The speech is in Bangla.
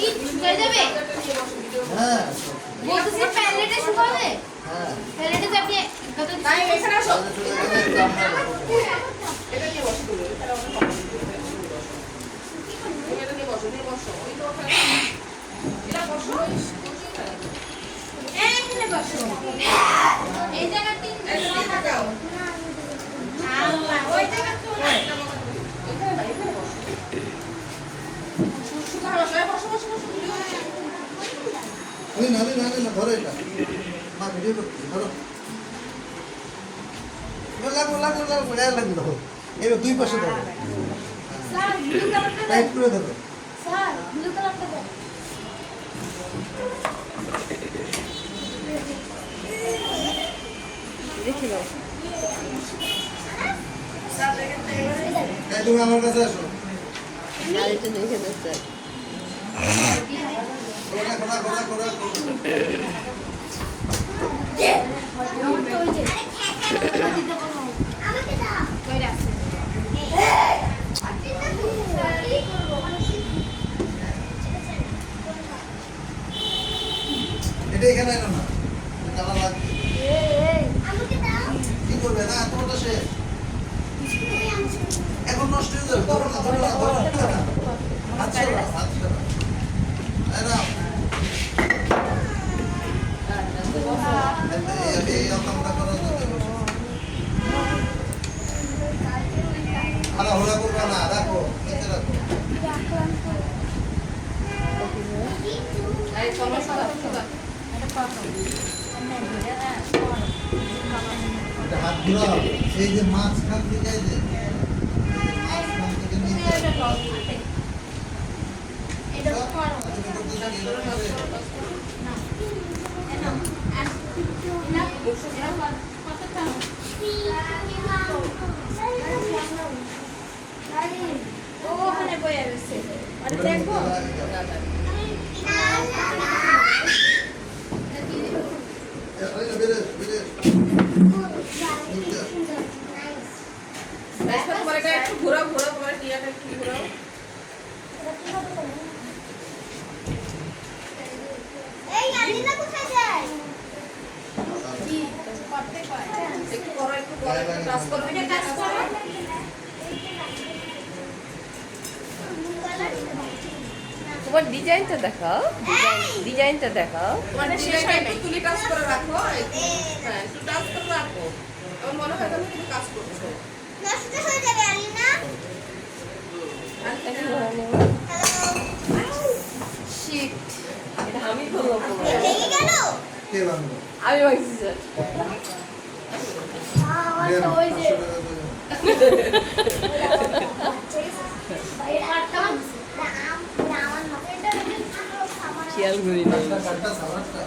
কি শুকিয়ে যাবে? হ্যাঁ বলতেছি প্যালেটে শুকাবে? হ্যাঁ প্যালেটে যাবে কত তাই এখানে আসো এটা এটা নিয়ে বসো তুমি এটা নিয়ে বসো ওই তো ওখানে এটা বসো এখানে বসো এই জায়গা তিন এটা দাও আল্লাহ ওই জায়গা তো না এখানে বসো সুধা বসো বসো বসো না ধরো এটা মা ভিডিও করতে ধরো লাগলো এবার দুই পাশে ধরো স্যার ব্লু কালারটা টাইট করে ধরো স্যার ব্লু কালারটা দাও দেখি নাও তুমি আমার কাছে আসো গাড়িটা দেখে দেখতে ঘোরা আমাকে দাও কইরা আছে এটা এখানে এলো না কালা লাগবে আমাকে দাও কি করবে না তোমারটা শেষ এখন নষ্ট হয়ে যাবে ধরো না আচ্ছা এই রকমটা করা যাবে আলাদা করবে না রাখো নিচে রাখো এই সমস্যা সুধা এটা হাত ঘুরাও এই যে মাঝখান থেকে এই যে মাঝখান থেকে নিচে এটা করো ওখানে বইয়া রয়েছে আরে দেখো তোমার এটা একটু ঘোরাও তোমার টিয়াটা একটু ঘোরাও এই আলিনা কোথায় যায় একটু করো টাচ করো এটা কাজ করো তোমার ডিজাইনটা দেখাও ডিজাইনটা দেখাও তোমার টিয়াটা একটু তুলি টাচ করে রাখো হ্যাঁ একটু টাচ করে রাখো আমার মনে হয় তুমি কিন্তু কাজ করছো নষ্ট হয়ে যাবে আলিনা শিট এটা আমি বললাম ভেঙে গেল কে বাংলো আমি ভাবছি স্যার ওই যে খেয়াল করি না কাটটা সালাডটা